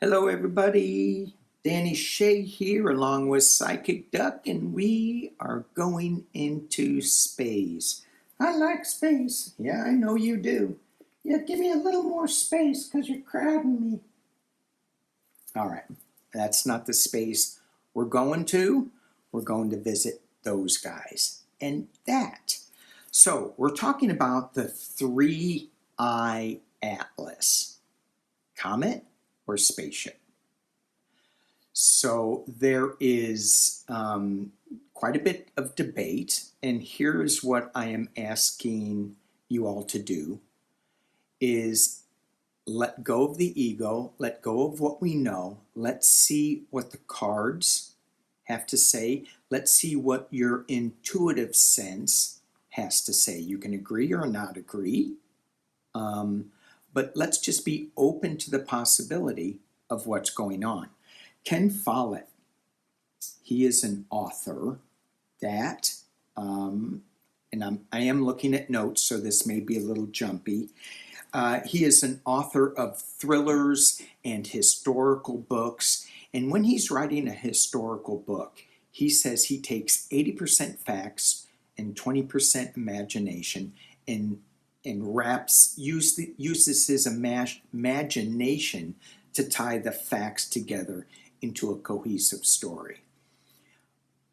Hello, everybody. Danny Shay here, along with PsychicDuck, and we are going into space. I like space. Yeah, I know you do. Yeah, give me a little more space because you're crowding me. All right, that's not the space we're going to. We're going to visit those guys. And that. So, we're talking about the 3-eye atlas. Comet or spaceship? So there is quite a bit of debate, and here's what I am asking you all to do is let go of the ego, let go of what we know, let's see what the cards have to say, let's see what your intuitive sense has to say. You can agree or not agree, but let's just be open to the possibility of what's going on. Ken Follett, he is an author that, and I am looking at notes, so this may be a little jumpy. He is an author of thrillers and historical books, and when he's writing a historical book, he says he takes 80% facts and 20% imagination and uses his imagination to tie the facts together into a cohesive story.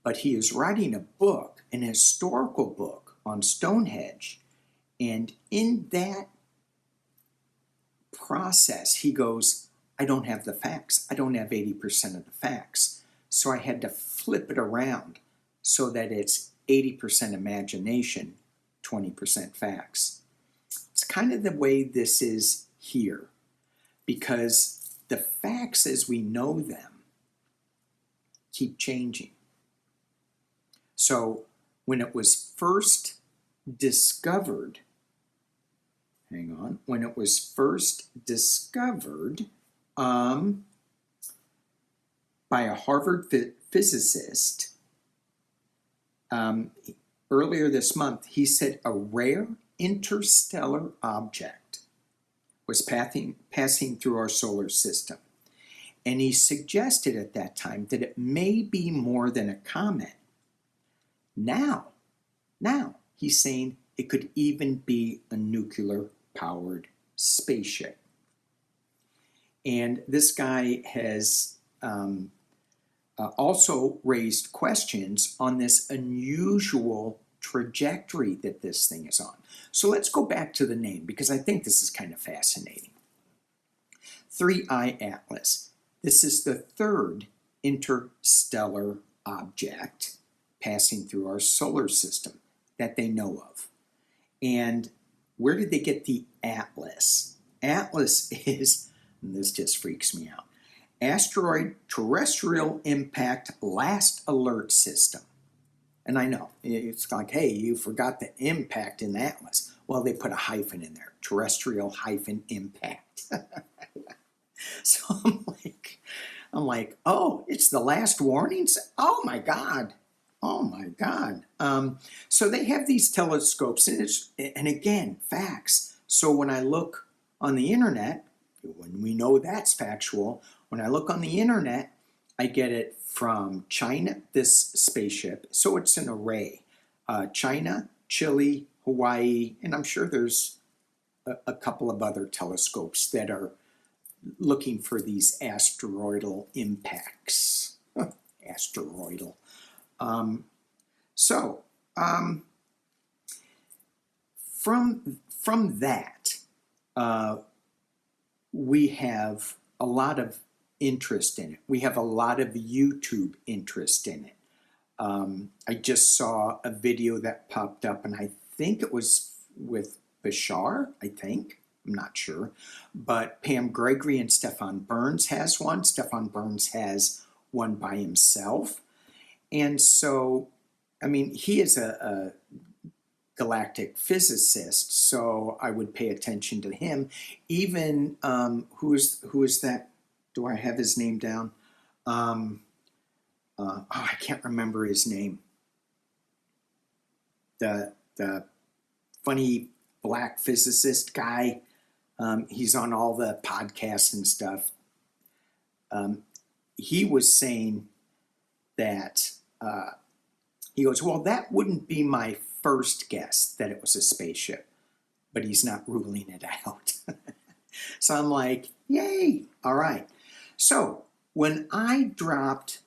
But he is writing a book, an historical book on Stonehenge, and in that process he goes, I don't have the facts. I don't have 80% of the facts. So I had to flip it around so that it's 80% imagination, 20% facts. It's kind of the way this is here, because the facts as we know them keep changing. So when it was first discovered, when it was first discovered by a Harvard physicist earlier this month, he said a rare interstellar object was passing through our solar system. And he suggested at that time that it may be more than a comet. Now, he's saying it could even be a nuclear-powered spaceship. And this guy has also raised questions on this unusual trajectory that this thing is on. So let's go back to the name, because I think this is kind of fascinating. 3-eye atlas. This is the third interstellar object passing through our solar system that they know of. And where did they get the atlas? Atlas is, and this just freaks me out, Asteroid Terrestrial Impact Last Alert System. And I know, it's like, hey, you forgot the impact in the atlas. Well, they put a hyphen in there, terrestrial impact. So I'm like, oh, it's the last warnings? Oh my God. So they have these telescopes, and again, facts. So when I look on the internet, when we know that's factual, when I look on the internet, I get it from China, this spaceship. So it's an array. China, Chile, Hawaii, and I'm sure there's a couple of other telescopes that are looking for these asteroidal impacts. Asteroidal. From that, we have a lot of interest in it. We have a lot of YouTube interest in it. I just saw a video that popped up, and I think it was with Bashar, I'm not sure, but Pam Gregory and Stefan Burns has one. Stefan Burns has one by himself. And so, I mean, he is a galactic physicist, so I would pay attention to him. Even, who is that? Do I have his name down? I can't remember his name. The funny black physicist guy. He's on all the podcasts and stuff. he was saying that, he goes, well, that wouldn't be my first guess that it was a spaceship, but he's not ruling it out. So I'm like, yay, all right. So when I dropped,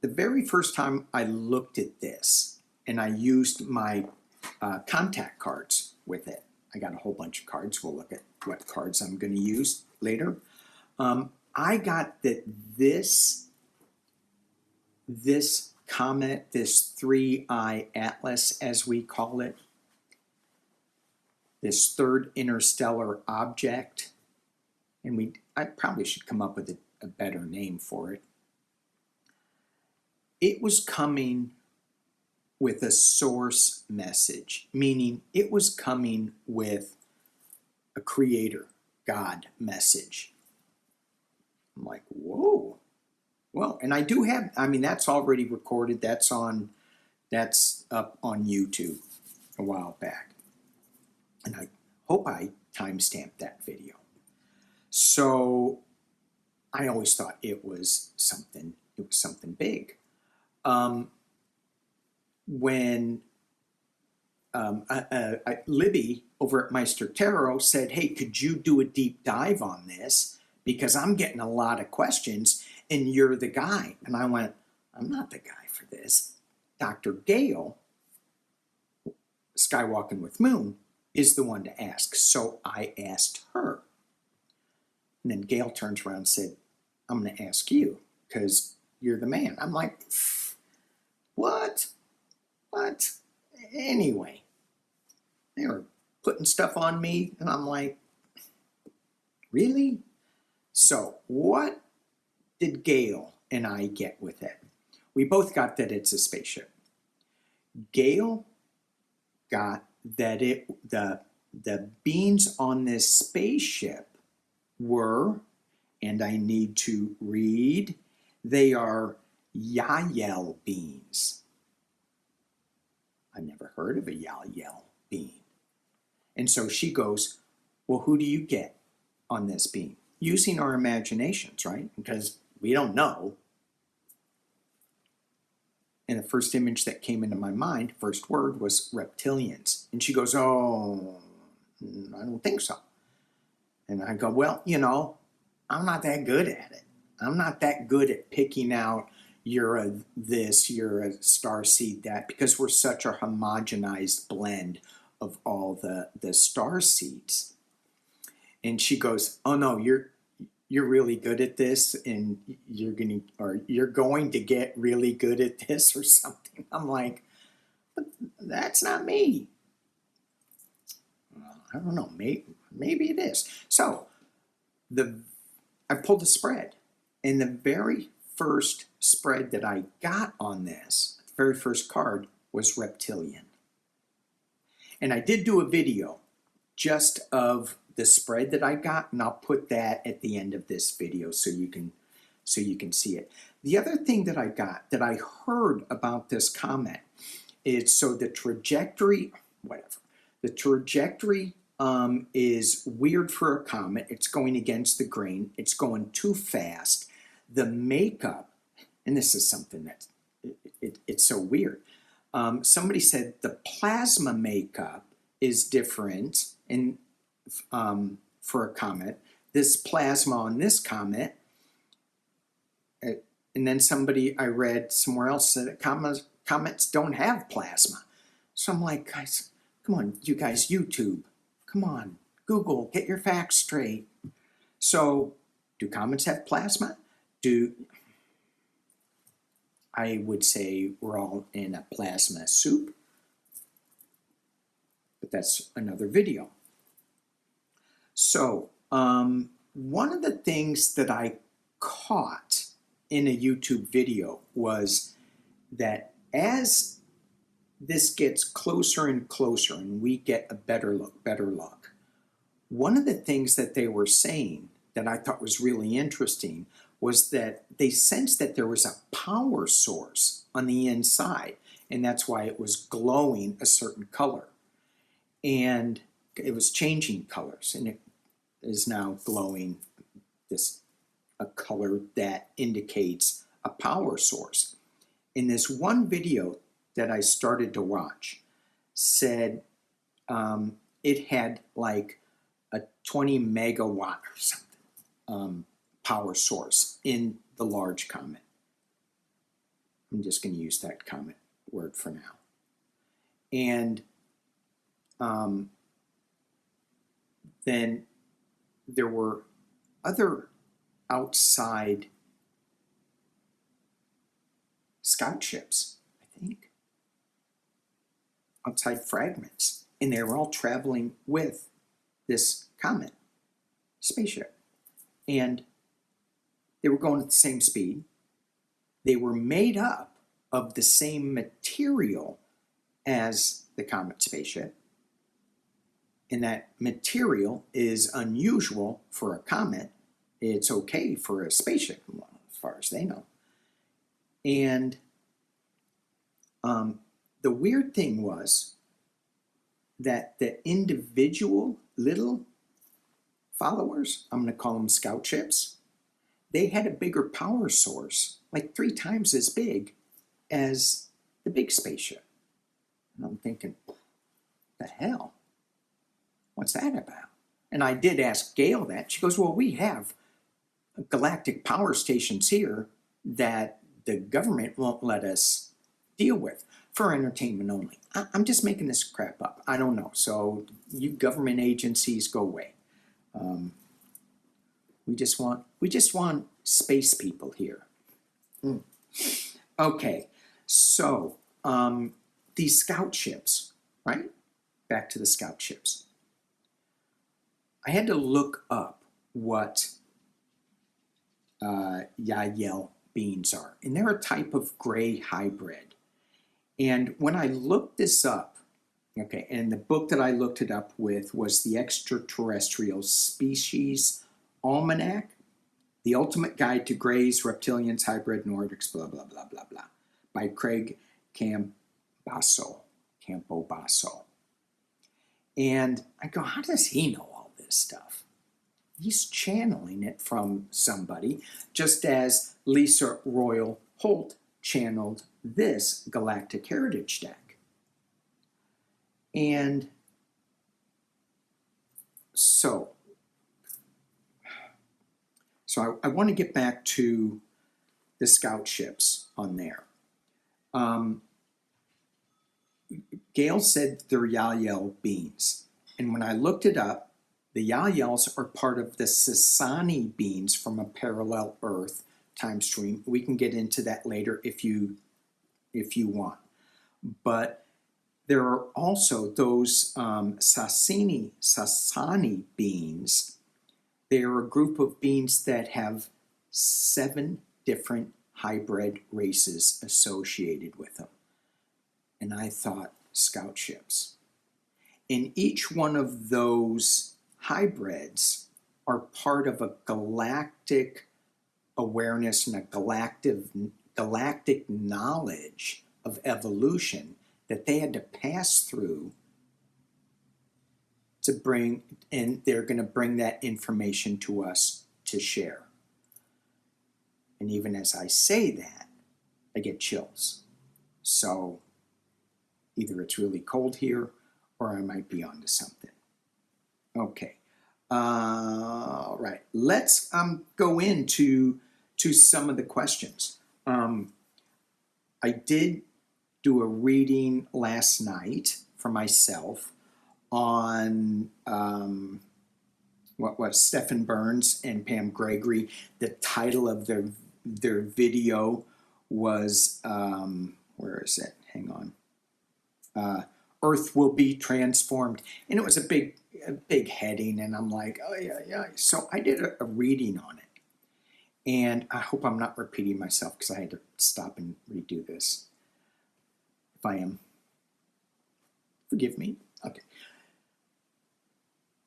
the very first time I looked at this, and I used my contact cards with it, I got a whole bunch of cards. We'll look at what cards I'm going to use later. I got that this comet, this 3-eye atlas, as we call it, this third interstellar object, and I probably should come up with a better name for it. It was coming with a source message, meaning it was coming with a creator, God message. I'm like, whoa. Well, and I do have, I mean, that's already recorded. That's up on YouTube a while back. And I hope I timestamped that video. So I always thought it was something big. When Libby over at Meister Tarot said, hey, could you do a deep dive on this? Because I'm getting a lot of questions and you're the guy. And I went, I'm not the guy for this. Dr. Gale, Skywalking with Moon, is the one to ask. So I asked her. And then Gail turns around and said, I'm going to ask you because you're the man. I'm like, what? What? Anyway, they were putting stuff on me, and I'm like, really? So what did Gail and I get with it? We both got that it's a spaceship. Gail got that the beings on this spaceship were, and I need to read, they are Yael beings. I never heard of a Yael being. And so she goes, well, who do you get on this being? Using our imaginations, right? Because we don't know. And the first image that came into my mind, first word, was reptilians. And she goes, oh, I don't think so. And I go, well, you know, I'm not that good at it. I'm not that good at picking out you're a this, you're a starseed that, because we're such a homogenized blend of all the starseeds. And she goes, oh no, you're really good at this, and you're going to get really good at this or something. I'm like, but that's not me. Well, I don't know, maybe it is. So I pulled a spread, and the very first spread that I got on this, the very first card, was reptilian. And I did do a video just of the spread that I got, and I'll put that at the end of this video so you can see it. The other thing that I got, that I heard about this comet, is so the trajectory, the trajectory is weird for a comet. It's going against the grain. It's going too fast. The makeup, and this is something that it's so weird. Somebody said the plasma makeup is different in for a comet. This plasma on this comet, and then somebody I read somewhere else said that comets don't have plasma. So I'm like, guys, come on, you guys, YouTube, come on, Google, get your facts straight. So, do comets have plasma? I would say we're all in a plasma soup, but that's another video. So, one of the things that I caught in a YouTube video was that as this gets closer and closer and we get a better look, one of the things that they were saying that I thought was really interesting was that they sensed that there was a power source on the inside, and that's why it was glowing a certain color. And it was changing colors, and it is now glowing this a color that indicates a power source. In this one video that I started to watch said it had like a 20 megawatt or something power source in the large comet. I'm just going to use that comet word for now. And then there were other outside scout ships, I think, outside fragments, and they were all traveling with this comet spaceship, and they were going at the same speed. They were made up of the same material as the comet spaceship, and that material is unusual for a comet. It's okay for a spaceship, as far as they know. And the weird thing was that the individual little followers, I'm going to call them scout ships, they had a bigger power source, like 3 times as big as the big spaceship. And I'm thinking, the hell? What's that about? And I did ask Gail that. She goes, well, we have galactic power stations here that the government won't let us deal with for entertainment only. I'm just making this crap up. I don't know. So you government agencies, go away. We just want space people here. Okay, so these scout ships, right? Back to the scout ships. I had to look up what Yahyel beans are, and they're a type of gray hybrid. And when I looked this up, okay, and the book that I looked it up with was The Extraterrestrial Species Almanac, The Ultimate Guide to Greys, Reptilians, Hybrid, Nordics, blah, blah, blah, blah, blah, by Craig Campobasso. And I go, how does he know all this stuff? He's channeling it from somebody, just as Lisa Royal Holt channeled this Galactic Heritage deck. And so I want to get back to the scout ships on there. Gail said they're Yahyel beings. And when I looked it up, the Yahyels are part of the Sasani beings from a parallel Earth time stream. We can get into that later if you want. But there are also those Sasani beings. They are a group of beings that have 7 different hybrid races associated with them. And I thought, scout ships. And each one of those hybrids are part of a galactic awareness and a galactic knowledge of evolution that they had to pass through to bring, and they're going to bring that information to us to share. And even as I say that, I get chills. So either it's really cold here or I might be onto something. Okay. All right. Let's go into some of the questions. I did do a reading last night for myself on what was Stephen Burns and Pam Gregory. The title of their video was where is it? Hang on. Earth will be transformed, and it was a big heading, and I'm like, oh yeah. So I did a reading on it, and I hope I'm not repeating myself because I had to stop and redo this. If I am, forgive me. Okay.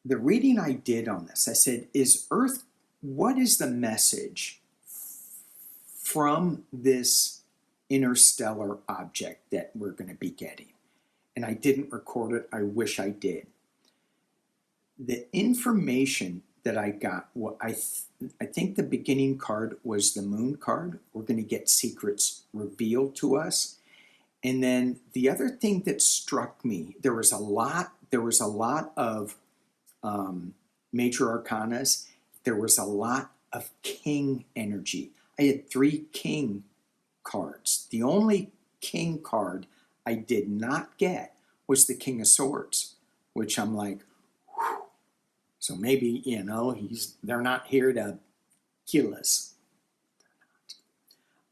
The reading I did on this, I said, what is the message from this interstellar object that we're going to be getting? And I didn't record it. I wish I did. The information that I got, I think the beginning card was the Moon card. We're going to get secrets revealed to us. And then the other thing that struck me, there was a lot of major arcanas. There was a lot of king energy. I had 3 king cards. The only king card I did not get was the King of Swords, which I'm like, whew. So maybe, they're not here to kill us.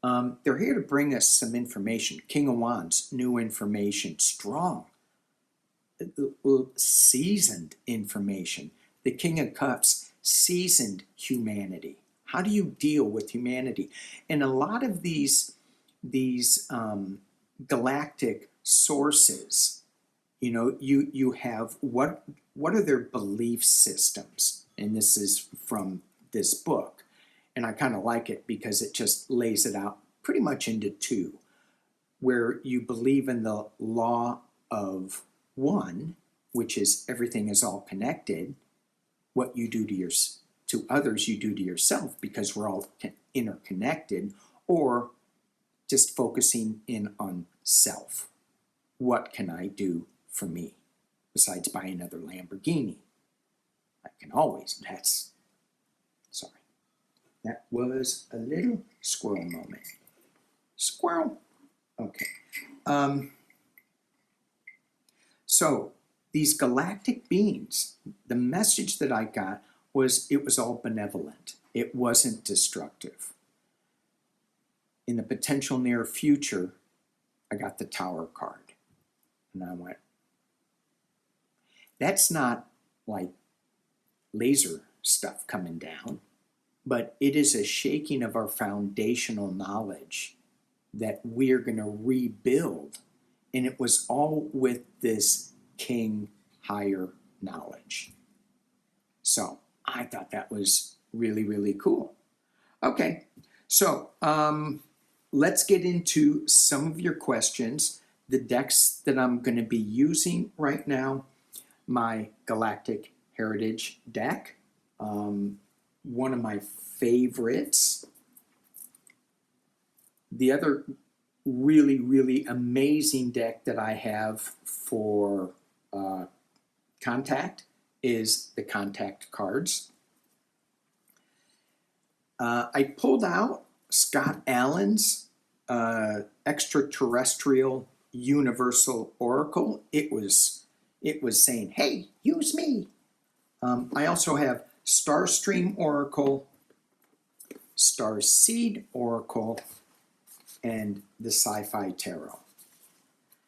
They're here to bring us some information. King of Wands, new information, strong, seasoned information. The King of Cups, seasoned humanity. How do you deal with humanity? And a lot of these galactic sources, you have what are their belief systems? And this is from this book. And I kind of like it because it just lays it out pretty much into 2, where you believe in the law of one, which is everything is all connected. What you do to others, you do to yourself, because we're all interconnected, or just focusing in on self. What can I do for me besides buy another Lamborghini? I can always, sorry. That was a little squirrel moment. Squirrel. Okay. So these galactic beings, the message that I got was it was all benevolent. It wasn't destructive. In the potential near future, I got the Tower card. And I went, that's not like laser stuff coming down, but it is a shaking of our foundational knowledge that we're going to rebuild. And it was all with this king higher knowledge. So I thought that was really, really cool. Okay, so let's get into some of your questions. The decks that I'm going to be using right now, my Galactic Heritage deck, one of my favorites. The other really, really amazing deck that I have for Contact is the Contact cards. I pulled out Scott Allen's Extraterrestrial Universal Oracle. It was saying, hey, use me. I also have Starstream Oracle, Starseed Oracle, and the Sci-Fi Tarot.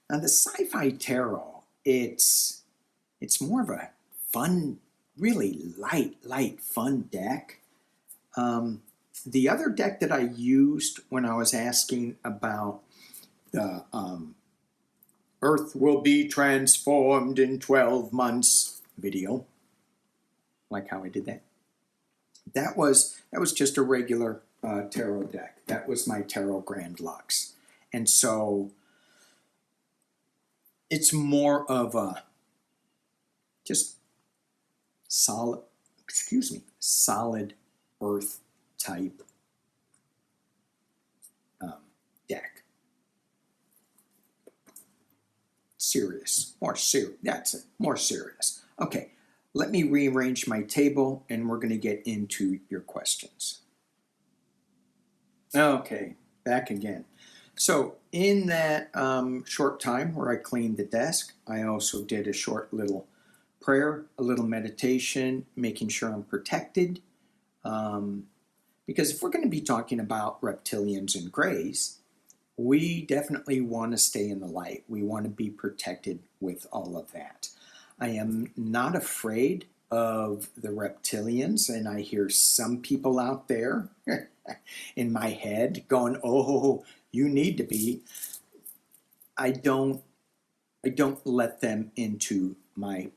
Now the Sci-Fi Tarot, it's more of a fun, really light, fun deck. The other deck that I used when I was asking about the Earth will be transformed in 12 months video, like how I did that. That was just a regular tarot deck. That was my Tarot Grand Lux. And so it's more of a just solid earth type deck. Serious, more serious, that's it, more serious. Okay, let me rearrange my table and we're going to get into your questions. Okay, back again. So in that short time where I cleaned the desk, I also did a short little prayer, a little meditation, making sure I'm protected. Because if we're going to be talking about reptilians and greys, we definitely want to stay in the light. We want to be protected with all of that. I am not afraid of the reptilians, and I hear some people out there in my head going, oh, you need to be. I don't let them into my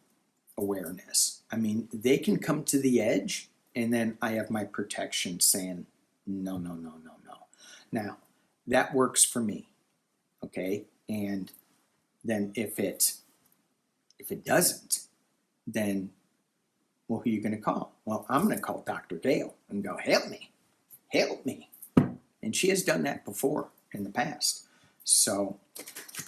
awareness. I mean, they can come to the edge, and then I have my protection saying, no. Now, that works for me, okay? And then if it doesn't, then Well, who are you going to call? Well, I'm going to call Dr. Gail and go, help me, help me. And she has done that before in the past. So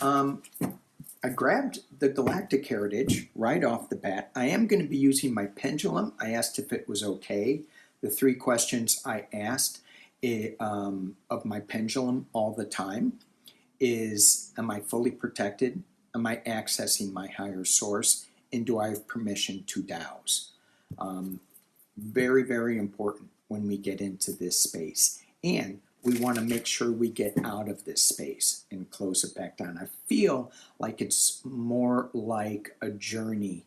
I grabbed the Galactic Heritage right off the bat. I am going to be using my pendulum. I asked if it was okay. The 3 questions I asked of my pendulum all the time is, am I fully protected? Am I accessing my higher source? And do I have permission to douse? Very, very important when we get into this space. And we want to make sure we get out of this space and close it back down. I feel like it's more like a journey,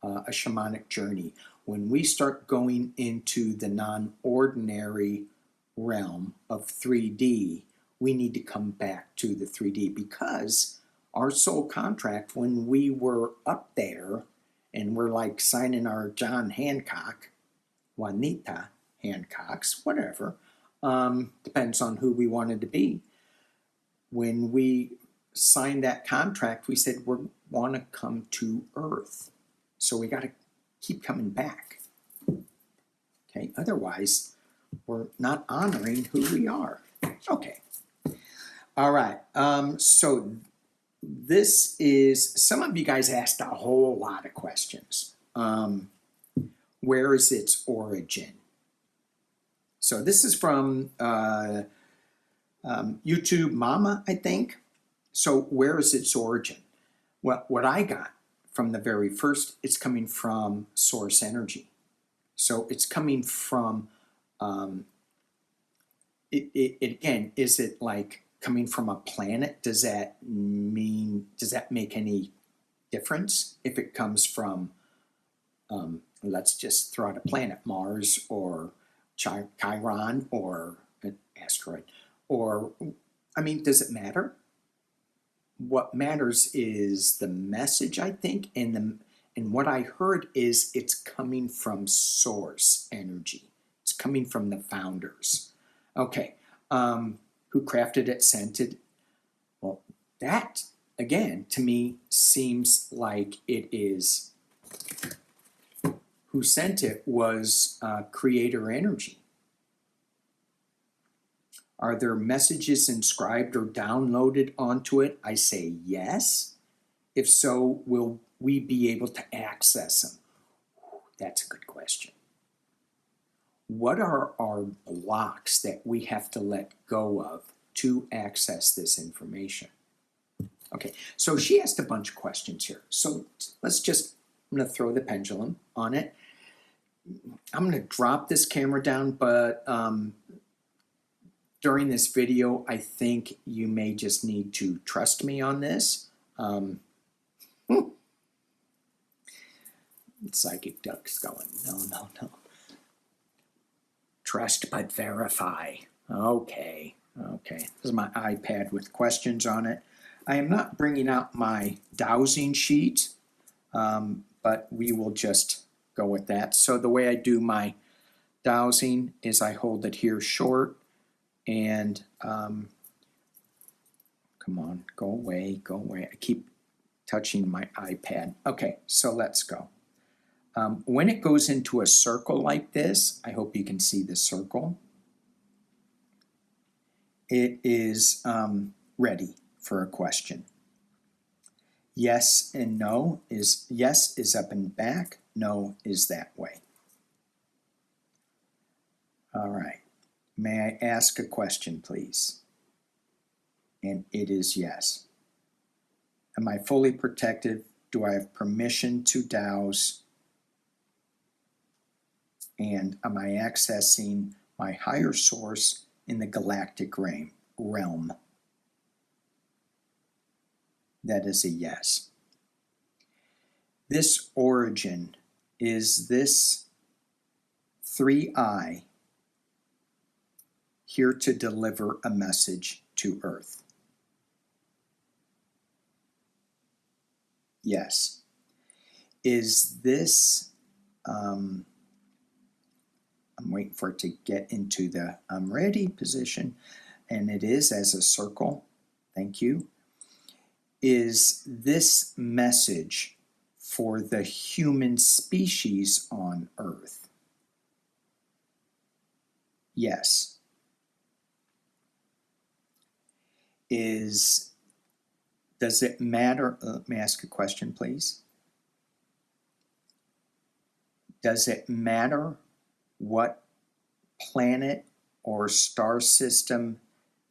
a shamanic journey. When we start going into the non-ordinary realm of 3D, we need to come back to the 3D, because our soul contract, when we were up there and we're like signing our John Hancock, Juanita Hancocks, whatever, depends on who we wanted to be. When we signed that contract, we said we want to come to Earth. So we got to keep coming back. Okay, otherwise we're not honoring who we are. Okay. All right. So this is, some of you guys asked a whole lot of questions. Where is its origin? So this is from YouTube Mama, I think. So where is its origin? Well, what I got from the very first, it's coming from source energy. So it's coming from, again, is it like coming from a planet? Does that make any difference if it comes from, let's just throw out a planet, Mars or Chiron or an asteroid? Or, I mean, does it matter? What matters is the message, I think, and what I heard is it's coming from source energy. It's coming from the founders. Okay, who crafted it, sent it? Well, that, again, to me, seems like it is, who sent it was creator energy. Are there messages inscribed or downloaded onto it? I say yes. If so, will we be able to access them? That's a good question. What are our blocks that we have to let go of to access this information? Okay, so she asked a bunch of questions here. So let's just, I'm going to throw the pendulum on it. I'm going to drop this camera down, but during this video, I think you may just need to trust me on this. PsychicDuck's going, no. Trust but verify. Okay. This is my iPad with questions on it. I am not bringing out my dowsing sheet, but we will just go with that. So the way I do my dowsing is I hold it here short, and come on, go away. I keep touching my iPad. Okay, so let's go. When it goes into a circle like this, I hope you can see the circle. It is ready for a question. Yes and no is, yes is up and back, no is that way. All right. May I ask a question, please? And it is yes. Am I fully protected? Do I have permission to douse? And am I accessing my higher source in the galactic realm? That is a yes. This origin is this 3I here to deliver a message to Earth? Yes. Is this, I'm waiting for it to get into the I'm ready position, and it is as a circle. Thank you. Is this message for the human species on Earth? Yes. Does it matter? Let me ask a question, please. Does it matter what planet or star system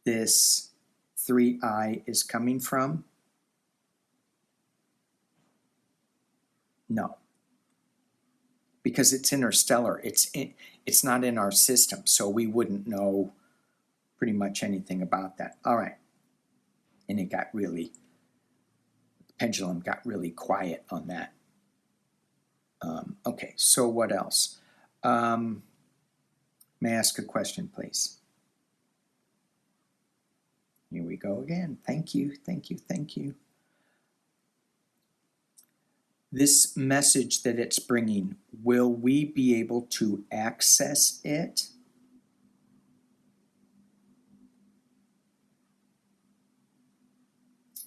this 3i is coming from? No, because it's interstellar. It's not in our system, so we wouldn't know pretty much anything about that. All right, and the pendulum got really quiet on that. Okay, so what else? May I ask a question, please? Here we go again. Thank you, thank you, thank you. This message that it's bringing, will we be able to access it?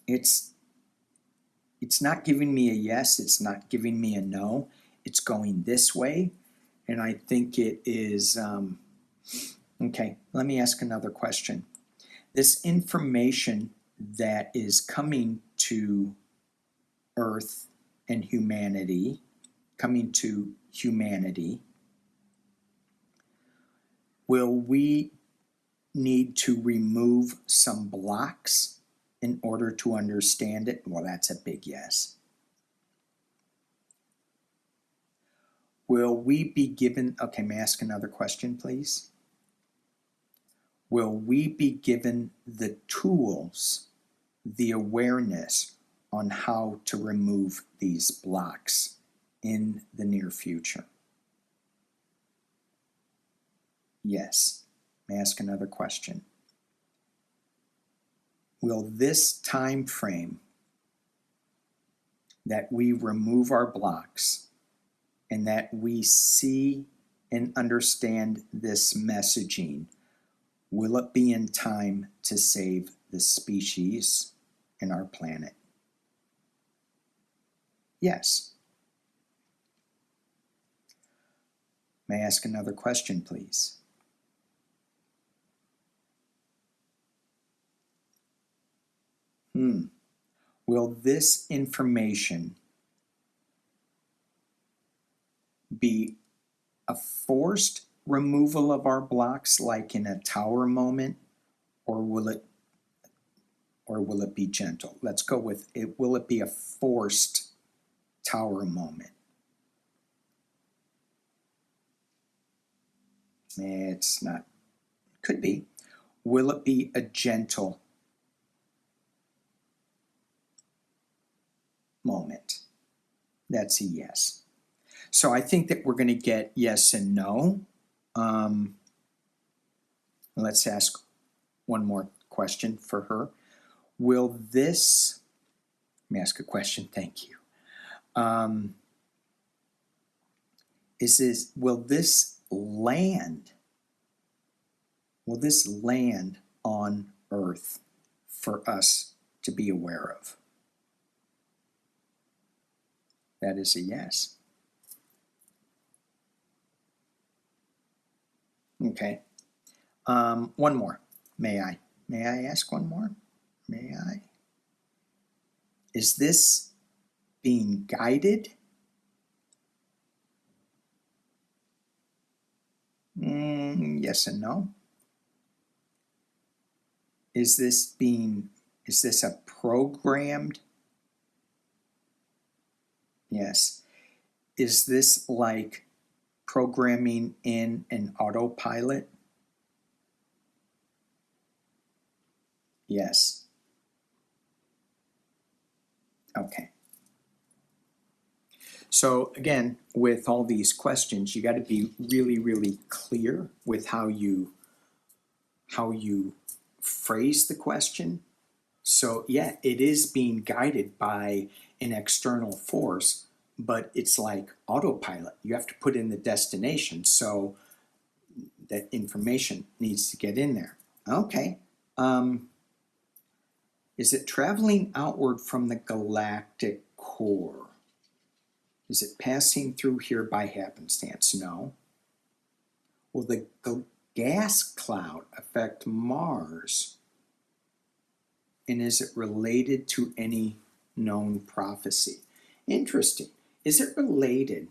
It's not giving me a yes, it's not giving me a no. It's going this way, and I think it is, okay, let me ask another question. This information that is coming to Earth and humanity, will we need to remove some blocks in order to understand it? Well, that's a big yes. Will we be given, okay, may I ask another question, please? Will we be given the tools, the awareness on how to remove these blocks in the near future? Yes. May I ask another question? Will this time frame that we remove our blocks and that we see and understand this messaging, will it be in time to save the species and our planet? Yes. May I ask another question, please? Will this information be a forced removal of our blocks, like in a tower moment, or will it be gentle? Let's go with it. Will it be a forced tower moment? It's not. Could be. Will it be a gentle moment? That's a yes. So I think that we're going to get yes and no. Let's ask one more question for her. Will this, let me ask a question, thank you. Will this land on Earth for us to be aware of? That is a yes. Okay. One more. May I ask one more? May I? Is this being guided? Yes and no. Is this a programmed? Yes. Is this like programming in an autopilot? Yes. Okay. So again, with all these questions, you got to be really, really clear with how you phrase the question. So yeah, it is being guided by an external force, but it's like autopilot. You have to put in the destination, so that information needs to get in there. Okay. Is it traveling outward from the galactic core? Is it passing through here by happenstance? No. Will the gas cloud affect Mars? And is it related to any known prophecy? Interesting. Is it related?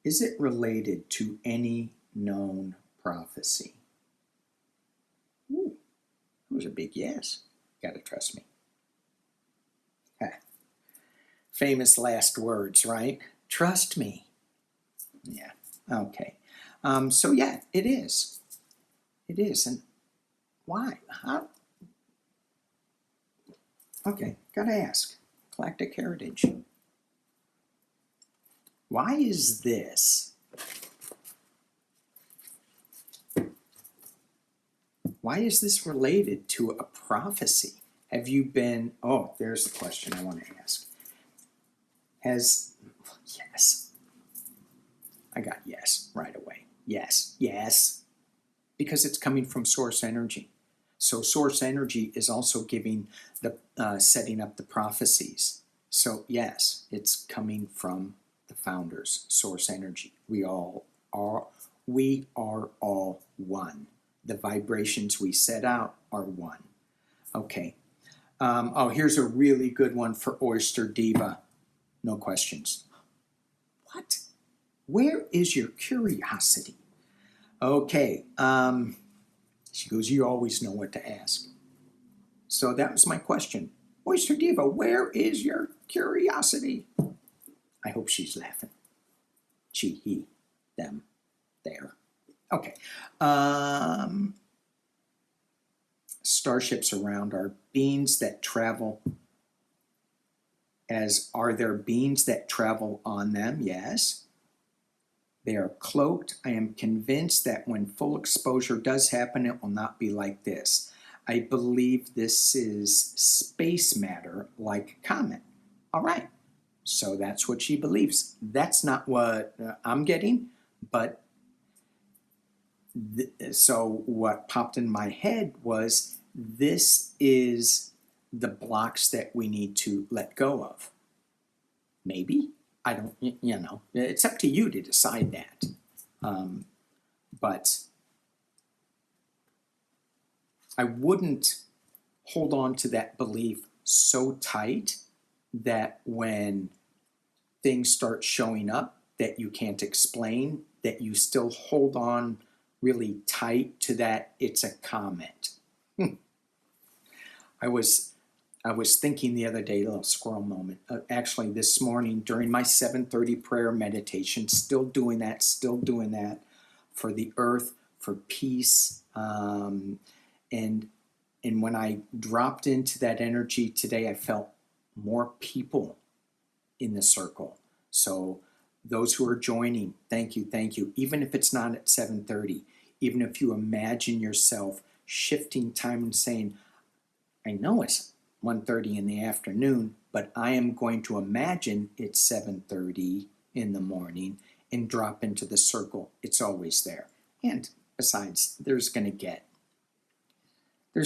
Is it related to any known prophecy? Ooh, that was a big yes. You gotta trust me. Famous last words, right? Trust me. Yeah, okay. So yeah, it is. It is. And why? How? Okay, gotta ask. Galactic heritage. Why is this? Why is this related to a prophecy? Have you been, oh, there's the question I want to ask. Yes. I got yes right away. Yes. Because it's coming from source energy. So source energy is also giving the, setting up the prophecies. So yes, it's coming from the founders, source energy. We are all one. The vibrations we set out are one. Okay. Oh, here's a really good one for Oyster Diva. No questions. What? Where is your curiosity? Okay. She goes, you always know what to ask. So that was my question. Oyster Diva, where is your curiosity? I hope she's laughing. She, he, them, there. Okay. Starships around are beings that travel. Are there beings that travel on them? Yes. They are cloaked. I am convinced that when full exposure does happen, it will not be like this. I believe this is space matter, like a comet. All right. So that's what she believes. That's not what I'm getting, but so what popped in my head was this is the blocks that we need to let go of. Maybe. I don't, you know, it's up to you to decide that. But I wouldn't hold on to that belief so tight that when things start showing up that you can't explain, that you still hold on really tight to that it's a comment. I was thinking the other day, a little squirrel moment, actually this morning during my 7:30 prayer meditation, still doing that for the earth, for peace. And when I dropped into that energy today, I felt more people in the circle. So those who are joining, thank you. Even if it's not at 7:30, even if you imagine yourself shifting time and saying, I know it's 1:30 in the afternoon, but I am going to imagine it's 7:30 in the morning and drop into the circle. It's always there. And besides, there's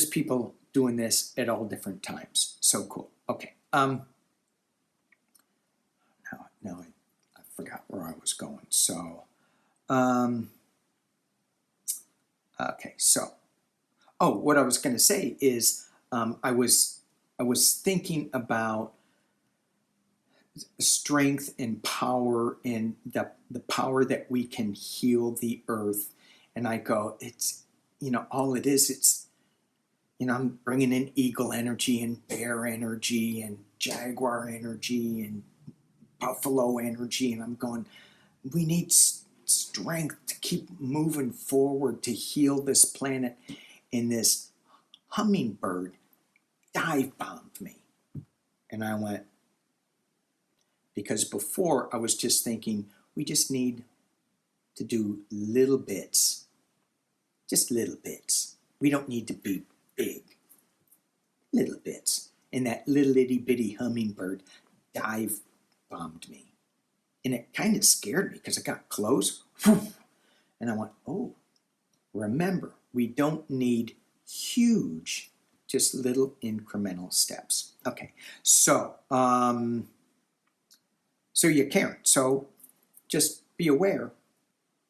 people doing this at all different times. So cool. Okay. Now I forgot where I was going. So, okay. So, what I was going to say is, I was thinking about strength and power and the power that we can heal the earth. And I go, it's, all it is, it's, I'm bringing in eagle energy and bear energy and jaguar energy and buffalo energy. And I'm going, we need strength to keep moving forward to heal this planet. And this hummingbird dive bombed me. And I went, because before I was just thinking, we just need to do little bits, just little bits. We don't need to be big, little bits. And that little itty bitty hummingbird dive bombed me. And it kind of scared me because I got close. And I went, oh, remember, we don't need huge, just little incremental steps. Okay, so So you can't. So just be aware.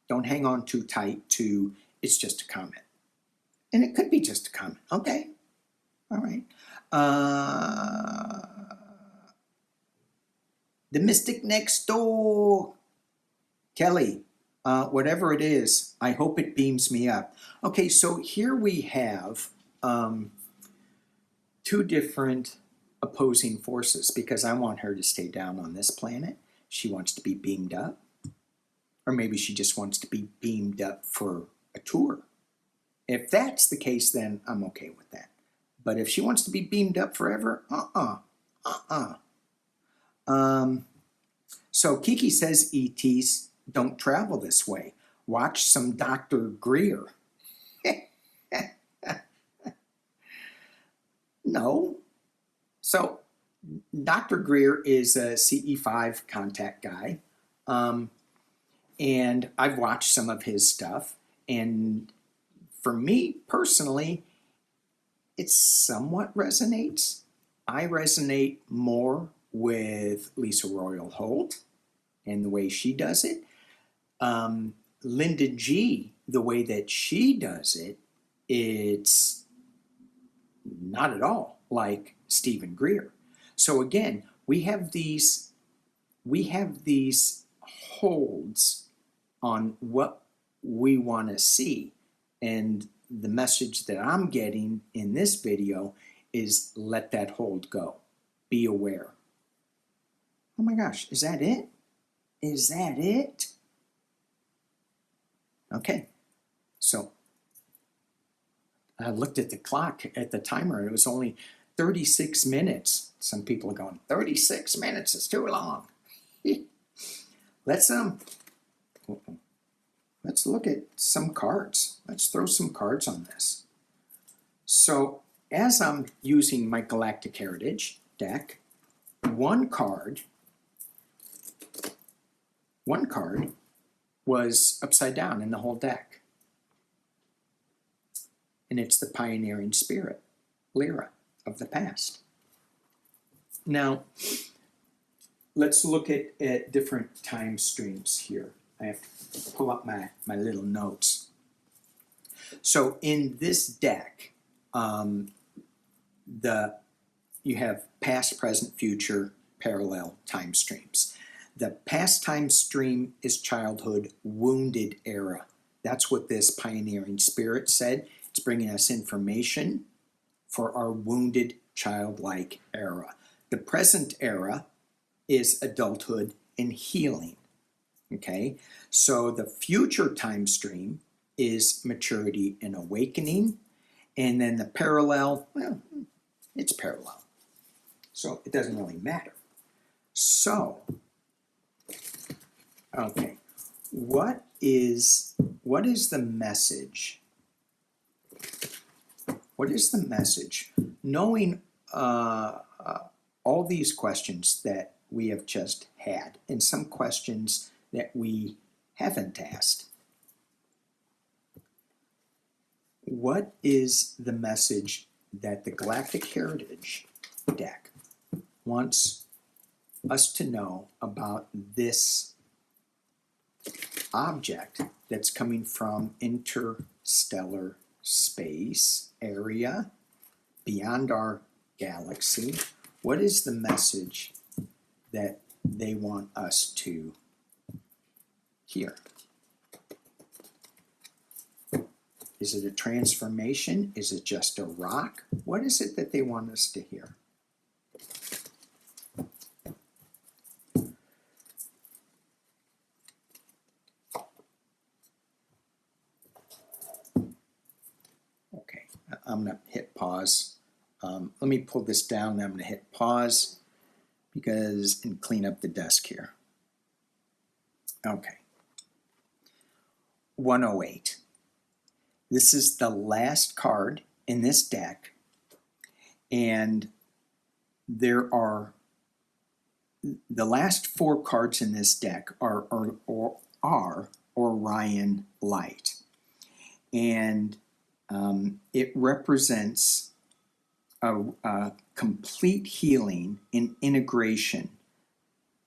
Don't hang on too tight to it's just a comment. And it could be just a comment. Okay. All right. The mystic next door. Kelly, whatever it is, I hope it beams me up. Okay, so here we have two different opposing forces because I want her to stay down on this planet. She wants to be beamed up. Or maybe she just wants to be beamed up for a tour. If that's the case, then I'm okay with that. But if she wants to be beamed up forever, So Kiki says ETs don't travel this way. Watch some Dr. Greer. No. So Dr. Greer is a CE5 contact guy. And I've watched some of his stuff. And for me personally, it somewhat resonates. I resonate more with Lisa Royal Holt and the way she does it. Linda G, the way that she does it, it's not at all like Stephen Greer. So again, we have these holds on what we want to see. And the message that I'm getting in this video is let that hold go. Be aware. Oh my gosh, is that it? Is that it? Okay, so I looked at the clock at the timer and it was only 36 minutes. Some people are going, 36 minutes is too long. Let's look at some cards. Let's throw some cards on this. So as I'm using my Galactic Heritage deck, one card was upside down in the whole deck. And it's the pioneering spirit, Lyra, of the past. Now, let's look at different time streams here. I have to pull up my little notes. So in this deck, you have past, present, future, parallel time streams. The past time stream is childhood, wounded era. That's what this pioneering spirit said. It's bringing us information for our wounded childlike era. The present era is adulthood and healing. Okay, so the future time stream is maturity and awakening. And then the parallel, well, it's parallel. So it doesn't really matter. So, okay, what is the message? What is the message? Knowing all these questions that we have just had, and some questions that we haven't asked. What is the message that the Galactic Heritage deck wants us to know about this object that's coming from interstellar space area beyond our galaxy? What is the message that they want us to hear? Is it a transformation? Is it just a rock? What is it that they want us to hear? Okay, I'm going to hit pause. Let me pull this down. I'm going to hit pause and clean up the desk here. Okay. 108. This is the last card in this deck, and there are the last four cards in this deck are Orion Light, and it represents a complete healing and integration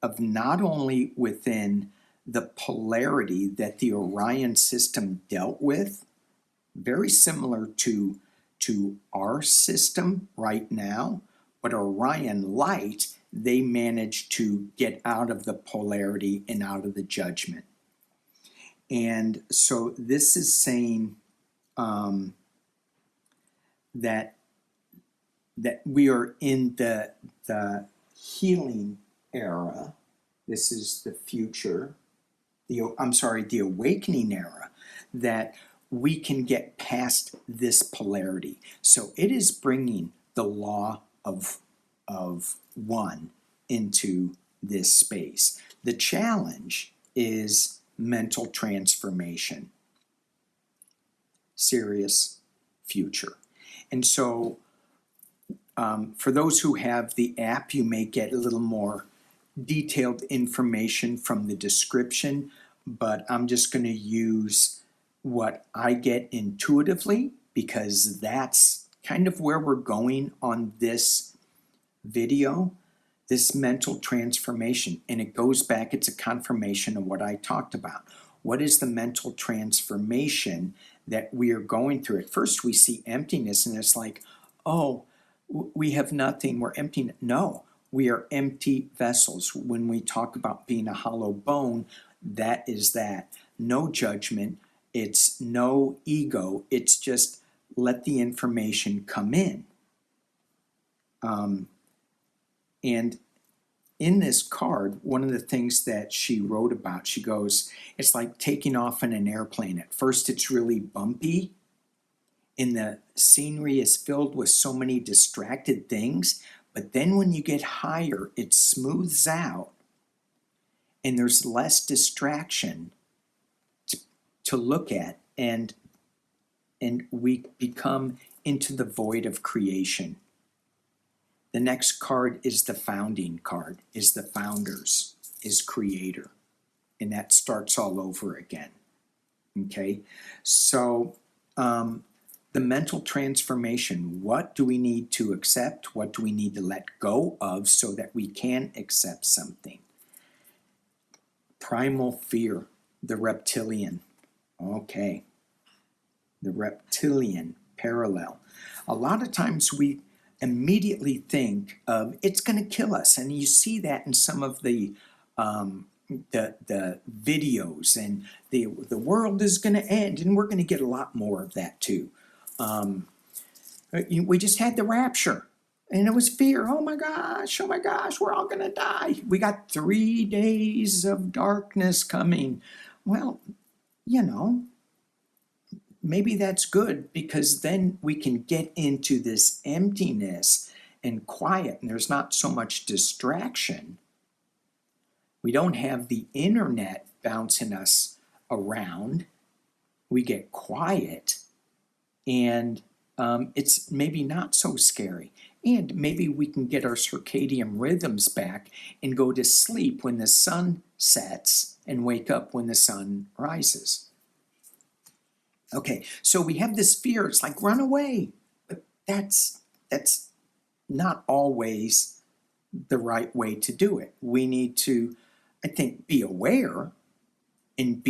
of not only within the polarity that the Orion system dealt with, very similar to our system right now, but Orion Light, they managed to get out of the polarity and out of the judgment. And so this is saying that we are in the healing era. This is the future, the awakening era, that we can get past this polarity. So it is bringing the law of one into this space. The challenge is mental transformation. Serious future. And so for those who have the app, you may get a little more detailed information from the description, but I'm just going to use what I get intuitively, because that's kind of where we're going on this video, this mental transformation. And it goes back, it's a confirmation of what I talked about. What is the mental transformation that we are going through? At first we see emptiness and it's like, oh, we have nothing, we're empty. No, we are empty vessels. When we talk about being a hollow bone, that is that. No judgment, it's no ego, it's just let the information come in. And in this card, one of the things that she wrote about, she goes, it's like taking off in an airplane. At first it's really bumpy, and the scenery is filled with so many distracted things, but then when you get higher, it smooths out, and there's less distraction to look at, and we become into the void of creation. The next card is the founding card, is the founders, is creator. And that starts all over again. Okay? So the mental transformation, what do we need to accept? What do we need to let go of so that we can accept something? Primal fear, the reptilian. Okay. The reptilian parallel. A lot of times we immediately think of it's going to kill us, and you see that in some of the videos, and the world is going to end, and we're going to get a lot more of that too. We just had the rapture, and it was fear. Oh my gosh, we're all going to die. We got 3 days of darkness coming. Well, you know, maybe that's good, because then we can get into this emptiness and quiet, and there's not so much distraction. We don't have the internet bouncing us around. We get quiet, and it's maybe not so scary. And maybe we can get our circadian rhythms back and go to sleep when the sun sets and wake up when the sun rises. Okay, so we have this fear. It's like, run away. But that's not always the right way to do it. We need to, I think, be aware and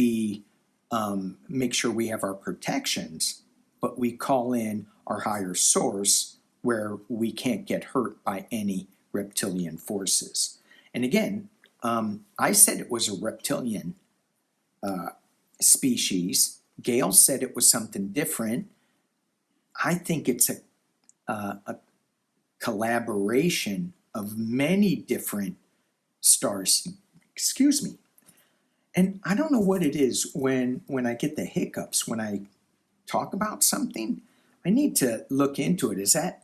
make sure we have our protections, but we call in our higher source where we can't get hurt by any reptilian forces. And again, I said it was a reptilian species. Gail said it was something different. I think it's a collaboration of many different stars. Excuse me. And I don't know what it is when I get the hiccups when I talk about something. I need to look into it. Is that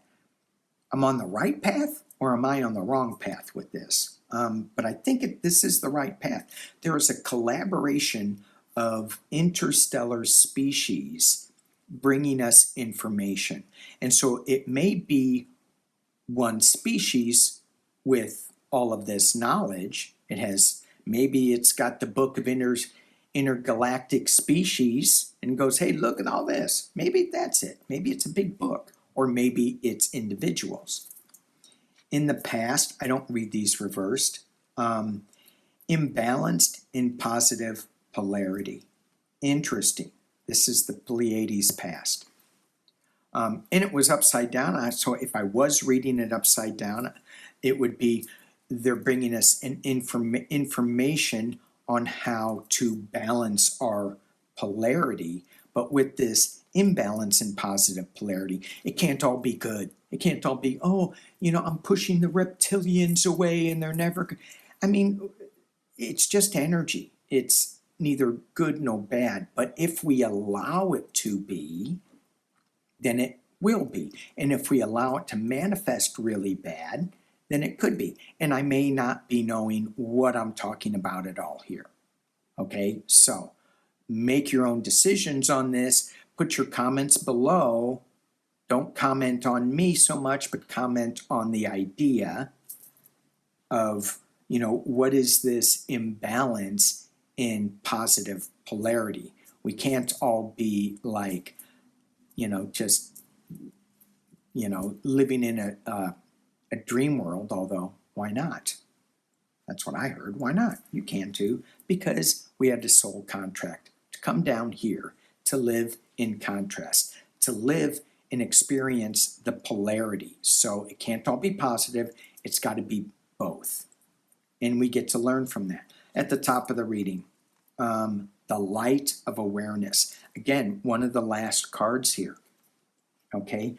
I'm on the right path, or am I on the wrong path with this? But I think this is the right path. There is a collaboration of interstellar species bringing us information. And so it may be one species with all of this knowledge. Maybe it's got the book of intergalactic species and goes, hey, look at all this. Maybe that's it. Maybe it's a big book, or maybe it's individuals. In the past, I don't read these reversed. imbalanced in positive polarity. Interesting. This is the Pleiades past. And it was upside down. So if I was reading it upside down, it would be they're bringing us an information on how to balance our polarity. But with this imbalance in positive polarity, it can't all be good. It can't all be, oh, I'm pushing the reptilians away and they're never. I mean, it's just energy. It's neither good nor bad. But if we allow it to be, then it will be. And if we allow it to manifest really bad, then it could be. And I may not be knowing what I'm talking about at all here. Okay, so make your own decisions on this. Put your comments below. Don't comment on me so much, but comment on the idea of, what is this imbalance in positive polarity? We can't all be like, just, living in a dream world, although why not? That's what I heard. Why not? You can too, because we had a soul contract to come down here to live in contrast, to live and experience the polarity. So it can't all be positive. It's got to be both. And we get to learn from that. At the top of the reading, the light of awareness. Again, one of the last cards here. Okay,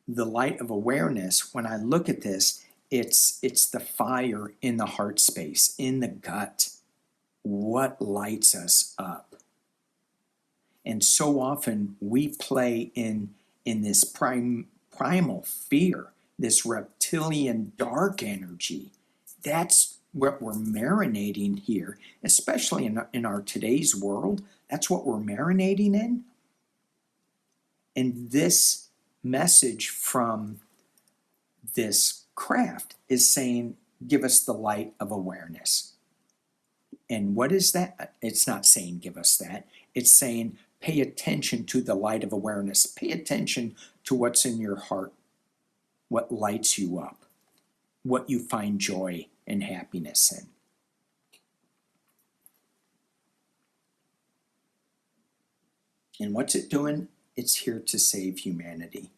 the light of awareness, when I look at this, it's the fire in the heart space, in the gut. What lights us up? And so often we play in this primal fear, this reptilian dark energy. That's what we're marinating here, especially in our today's world. That's what we're marinating in. And this message from this craft is saying, give us the light of awareness. And what is that? It's not saying give us that. It's saying pay attention to the light of awareness. Pay attention to what's in your heart, what lights you up, what you find joy and happiness in. And what's it doing? It's here to save humanity.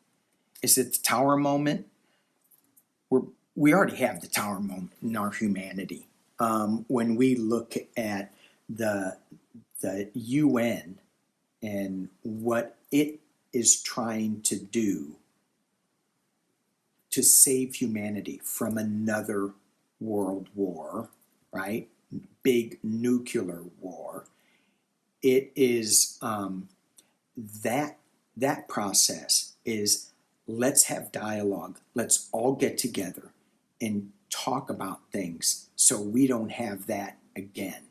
Is it the tower moment? We already have the tower moment in our humanity. When we look at the UN and what it is trying to do to save humanity from another world war, right? Big nuclear war. It is that process is, let's have dialogue. Let's all get together and talk about things so we don't have that again.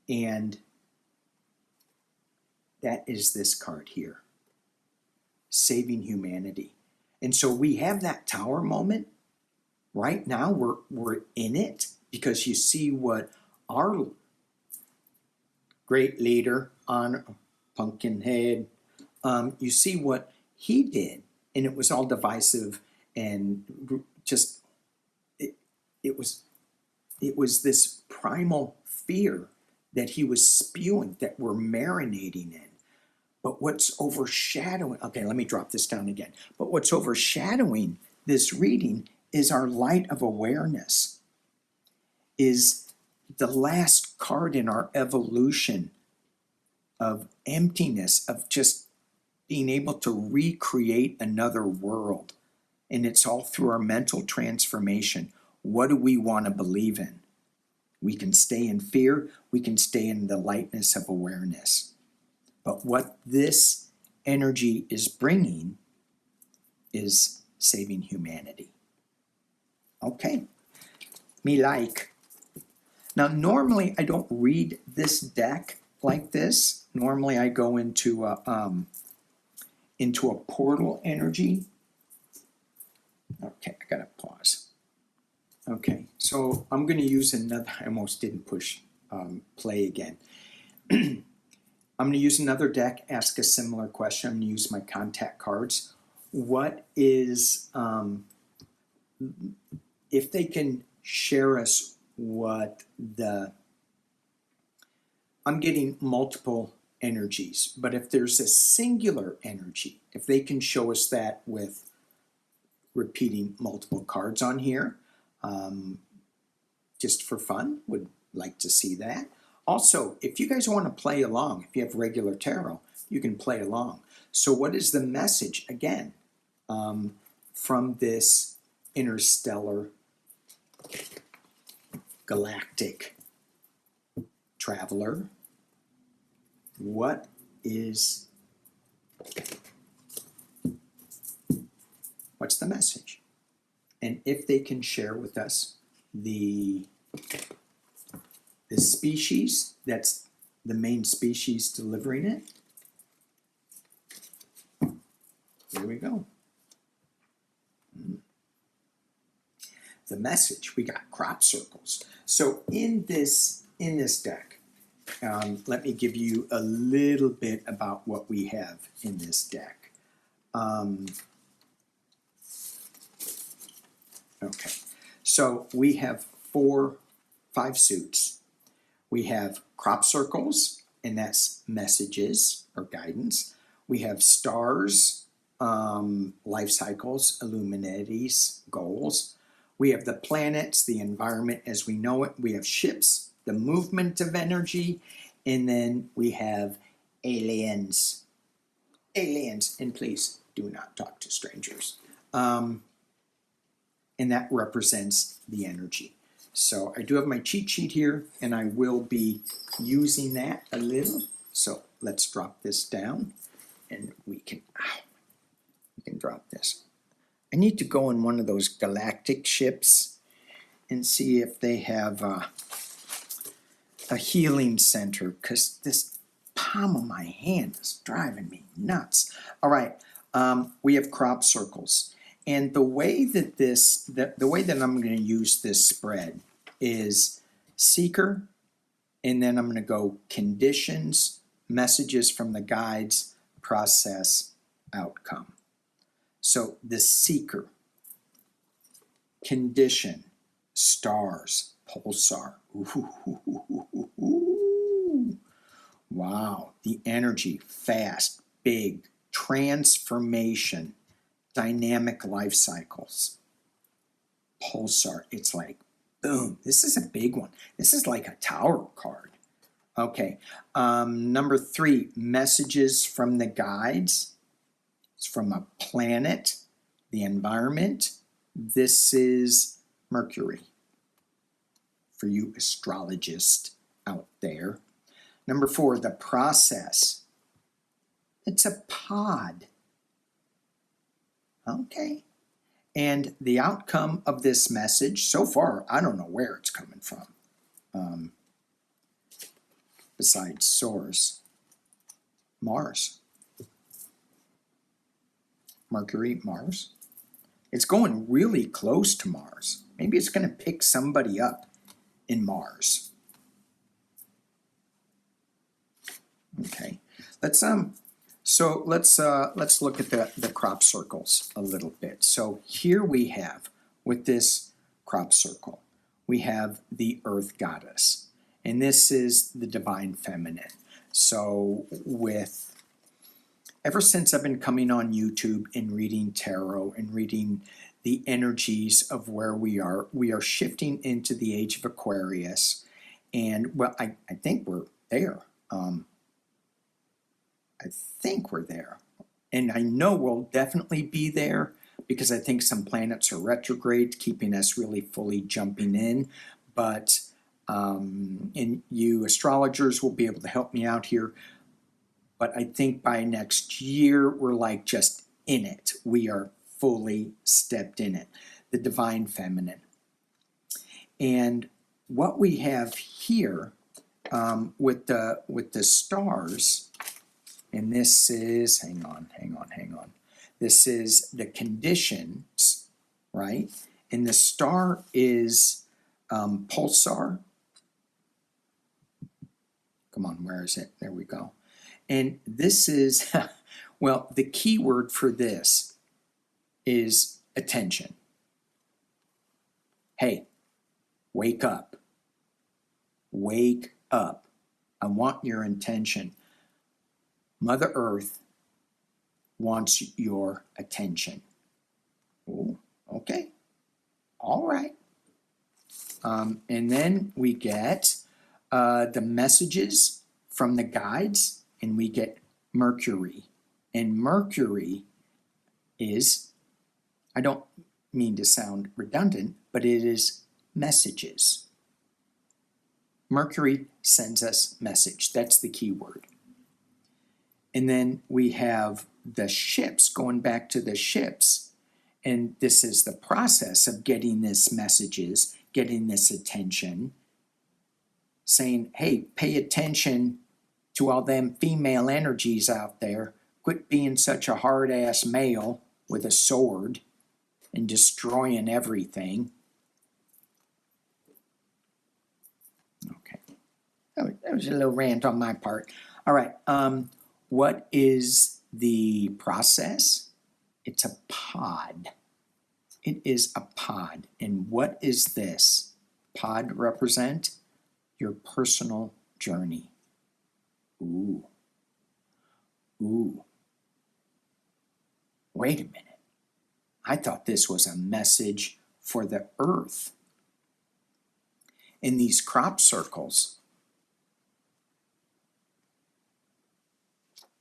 And that is this card here, saving humanity. And so we have that tower moment. Right now we're in it, because you see what our great leader on Pumpkinhead, you see what he did, and it was all divisive and just it was this primal fear that he was spewing, that we're marinating in. But what's overshadowing, okay, let me drop this down again. But what's overshadowing this reading is our light of awareness, is the last card in our evolution of emptiness, of just being able to recreate another world. And it's all through our mental transformation. What do we want to believe in? We can stay in fear. We can stay in the lightness of awareness. But what this energy is bringing is saving humanity. Okay. Me like. Now, normally I don't read this deck like this. Normally I go into a portal energy. Okay, I gotta pause. Okay, so I'm going to use another. I almost didn't push play again. I'm going to use another deck, ask a similar question. I'm going to use my contact cards. What is, if they can share us I'm getting multiple energies, but if there's a singular energy, if they can show us that with repeating multiple cards on here, just for fun, would like to see that. Also, if you guys want to play along, if you have regular tarot, you can play along. So what is the message, again, from this interstellar galactic traveler? What's the message? And if they can share with us the species, that's the main species delivering it. Here we go. The message, we got crop circles. So in this deck, let me give you a little bit about what we have in this deck. Okay, so we have 5 suits. We have crop circles, and that's messages or guidance. We have stars, life cycles, illuminati's, goals. We have the planets, the environment as we know it. We have ships, the movement of energy, and then we have aliens. Aliens, and please do not talk to strangers. And that represents the energy. So I do have my cheat sheet here, and I will be using that a little. So let's drop this down, and we can drop this. I need to go in one of those galactic ships and see if they have a healing center, because this palm of my hand is driving me nuts. All right, we have crop circles. And the way that I'm going to use this spread is seeker, and then I'm going to go conditions, messages from the guides, process, outcome. So the seeker, condition, stars, pulsar. Ooh. Wow, the energy, fast, big, transformation, dynamic life cycles. Pulsar, it's like, boom. This is a big one. This is like a tower card. Okay, number 3, messages from the guides. It's from a planet, the environment. This is Mercury, for you astrologists out there. Number 4, the process. It's a pod. Okay. And the outcome of this message, so far, I don't know where it's coming from. Besides source, Mars. Mercury, Mars. It's going really close to Mars. Maybe it's going to pick somebody up in Mars. Okay. Let's look at the crop circles a little bit. So here we have, with this crop circle, we have the Earth Goddess, and this is the Divine Feminine. So ever since I've been coming on YouTube and reading tarot and reading the energies of where we are shifting into the age of Aquarius, and well, I think we're there. I think we're there, and I know we'll definitely be there, because I think some planets are retrograde, keeping us really fully jumping in. But and you astrologers will be able to help me out here. But I think by next year, we're like just in it. We are fully stepped in it. The Divine Feminine. And what we have here with the stars, and this is, hang on. This is the conditions, right? And the star is pulsar. Come on, where is it? There we go. And this is, well, the key word for this is attention. Hey, wake up. Wake up. I want your attention. Mother Earth wants your attention. Oh, okay. All right. And then we get the messages from the guides, and we get Mercury. And Mercury is, I don't mean to sound redundant, but it is messages. Mercury sends us message. That's the key word. And then we have the ships, going back to the ships. And this is the process of getting this messages, getting this attention, saying, hey, pay attention to all them female energies out there. Quit being such a hard-ass male with a sword and destroying everything. Okay. That was a little rant on my part. All right. What is the process? It's a pod. It is a pod. And what is this? Pod represent your personal journey. Ooh. Ooh. Wait a minute. I thought this was a message for the earth. In these crop circles,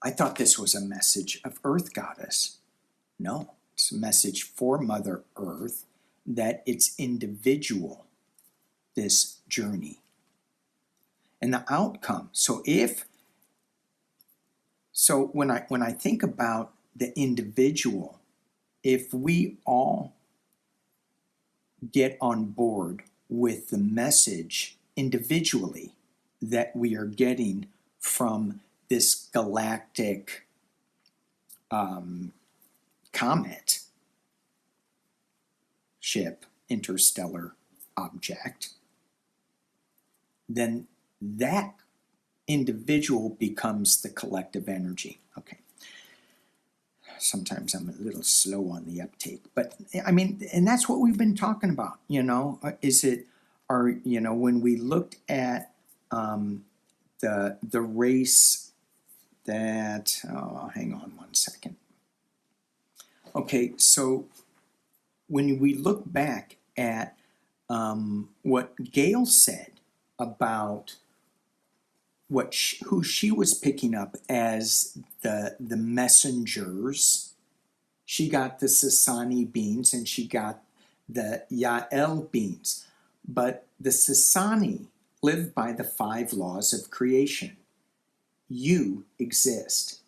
I thought this was a message of Earth Goddess. No, it's a message for Mother Earth that it's individual, this journey. And the outcome. So when I think about the individual, if we all get on board with the message individually that we are getting from this galactic comet ship, interstellar object, then that individual becomes the collective energy. Okay. Sometimes I'm a little slow on the uptake, but I mean, and that's what we've been talking about, when we looked at the race that, hang on one second. Okay, so when we look back at what Gail said about who she was picking up as the messengers, she got the Sasani beings and she got the Yael beings. But the Sasani live by the 5 laws of creation. You exist.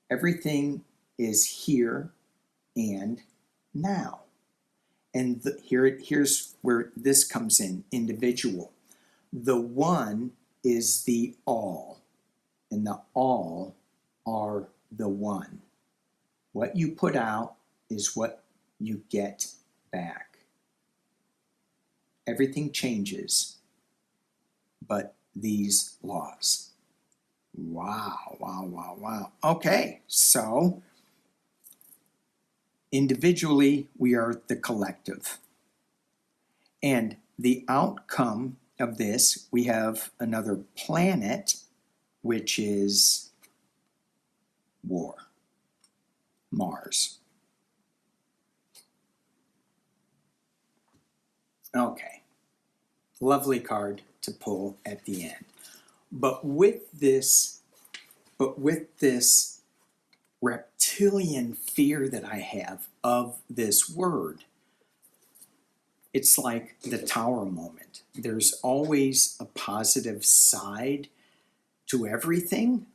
Everything is here and now. And here's where this comes in, individual. The one is the all, and the all are the one. What you put out is what you get back. Everything changes, but these laws. Wow, wow, wow, wow. Okay, so individually, we are the collective. And the outcome of this, we have another planet, which is war, Mars. Okay, lovely card to pull at the end. But with this reptilian fear that I have of this word, it's like the tower moment. There's always a positive side to everything,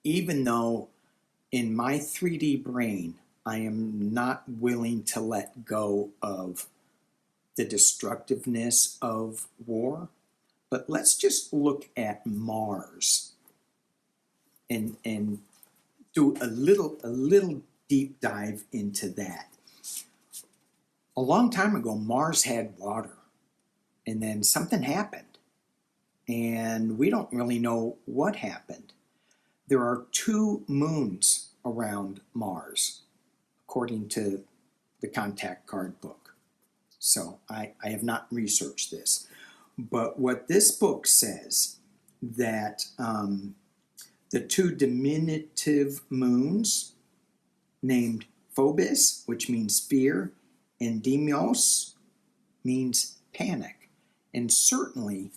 even though in my 3D brain, I am not willing to let go of the destructiveness of war. But let's just look at Mars and do a little deep dive into that. A long time ago, Mars had water, and then something happened, and we don't really know what happened. There are 2 moons around Mars, according to the contact card book. So I have not researched this. But what this book says, that the two diminutive moons named Phobos, which means fear, and Deimos means panic. And certainly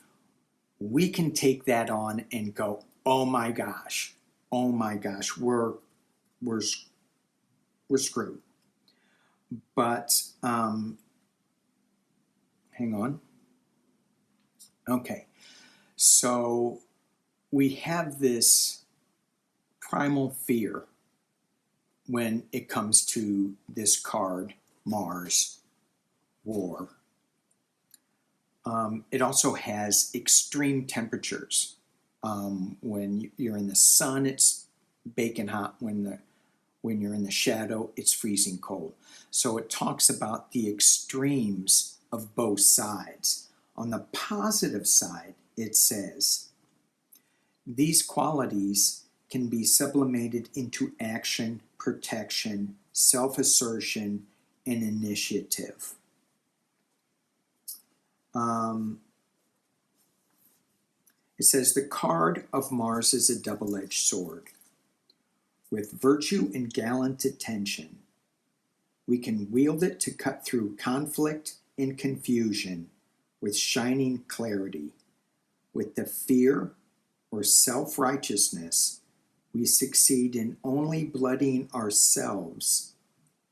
we can take that on and go, oh my gosh, we're screwed. But hang on. Okay, so we have this primal fear when it comes to this card, Mars, war. It also has extreme temperatures. When you're in the sun, it's baking hot. When you're in the shadow, it's freezing cold. So it talks about the extremes of both sides. On the positive side, it says, these qualities can be sublimated into action, protection, self-assertion, and initiative. It says the card of Mars is a double-edged sword. With virtue and gallant attention, we can wield it to cut through conflict and confusion with shining clarity. With the fear or self-righteousness, we succeed in only bloodying ourselves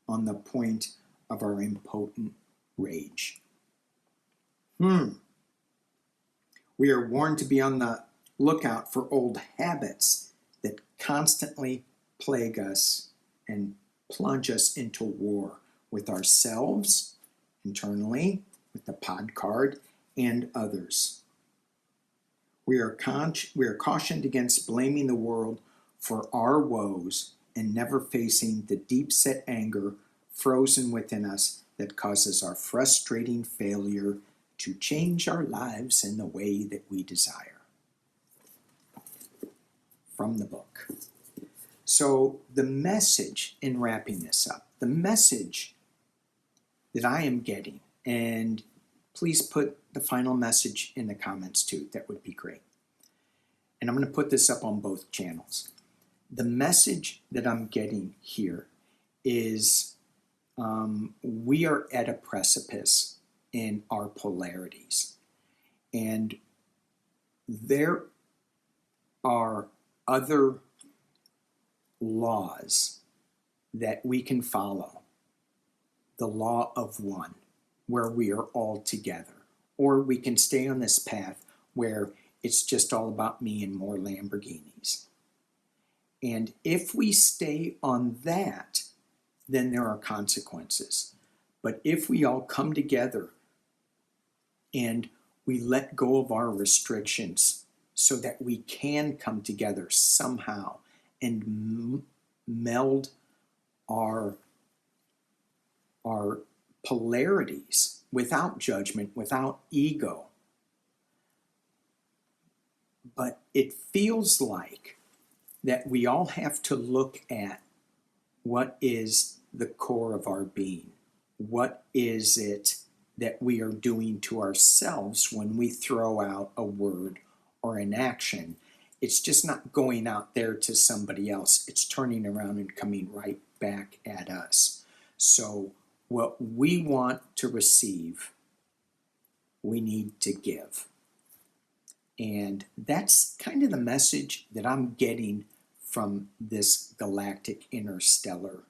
on the point of our impotent rage. We are warned to be on the lookout for old habits that constantly plague us and plunge us into war with ourselves, internally, with the pod card, and others. We are cautioned against blaming the world for our woes and never facing the deep-set anger frozen within us that causes our frustrating failure to change our lives in the way that we desire. From the book. So the message, in wrapping this up, the message that I am getting, and please put the final message in the comments too, that would be great. And I'm going to put this up on both channels. The message that I'm getting here is we are at a precipice in our polarities. And there are other laws that we can follow. The law of one, where we are all together. Or we can stay on this path where it's just all about me and more Lamborghinis. And if we stay on that, then there are consequences. But if we all come together and we let go of our restrictions so that we can come together somehow and meld our polarities without judgment, without ego. But it feels like that we all have to look at what is the core of our being. What is it that we are doing to ourselves when we throw out a word or an action? It's just not going out there to somebody else. It's turning around and coming right back at us. So what we want to receive, we need to give. And that's kind of the message that I'm getting from this galactic interstellar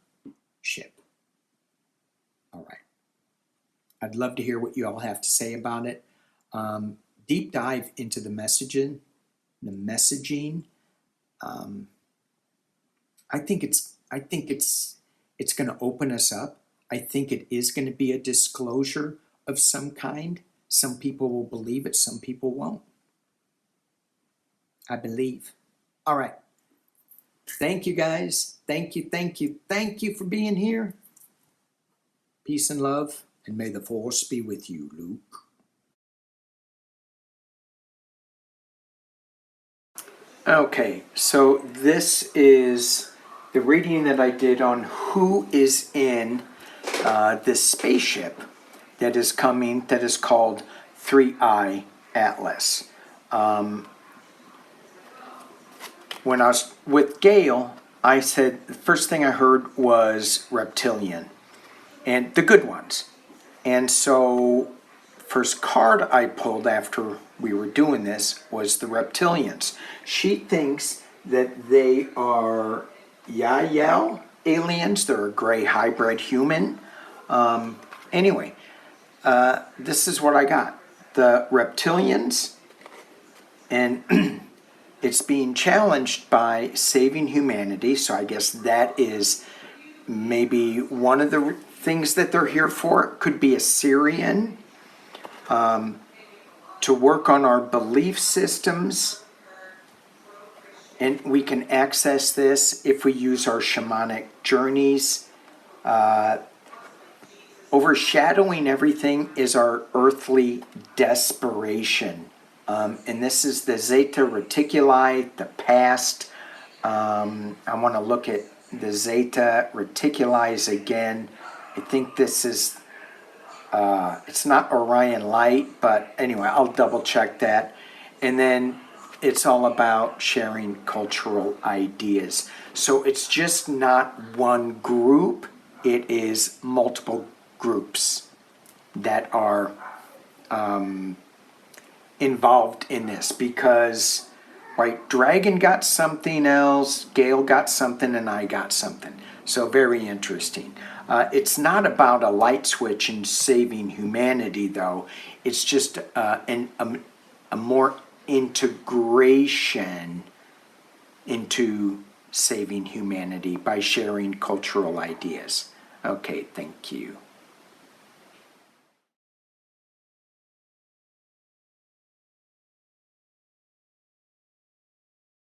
ship. All right. I'd love to hear what you all have to say about it. Deep dive into the messaging. I think it's going to open us up. I think it is going to be a disclosure of some kind. Some people will believe it, some people won't. I believe. All right. Thank you, guys. Thank you for being here. Peace and love, and may the force be with you, Luke. Okay, so this is the reading that I did on who is in this spaceship that is coming, that is called 3i atlas. When I was with Gail, I said the first thing I heard was reptilian, and the good ones. And so, first card I pulled after we were doing this was the reptilians. She thinks that they are Yael aliens. They're a gray hybrid human. Anyway, this is what I got. The reptilians, and it's being challenged by saving humanity. So I guess that is maybe one of the things that they're here for. It could be a Syrian, to work on our belief systems. And we can access this if we use our shamanic journeys. Overshadowing everything is our earthly desperation. And this is the Zeta Reticuli, the past. I want to look at the Zeta Reticulis again. I think this is, it's not Orion Light, but anyway, I'll double check that. And then it's all about sharing cultural ideas. So it's just not one group, it is multiple groups that are involved in this, because right, Dragon got something else, Gail got something, and I got something. So very interesting. It's not about a light switch and saving humanity, though. It's just a more integration into saving humanity by sharing cultural ideas. Okay, thank you.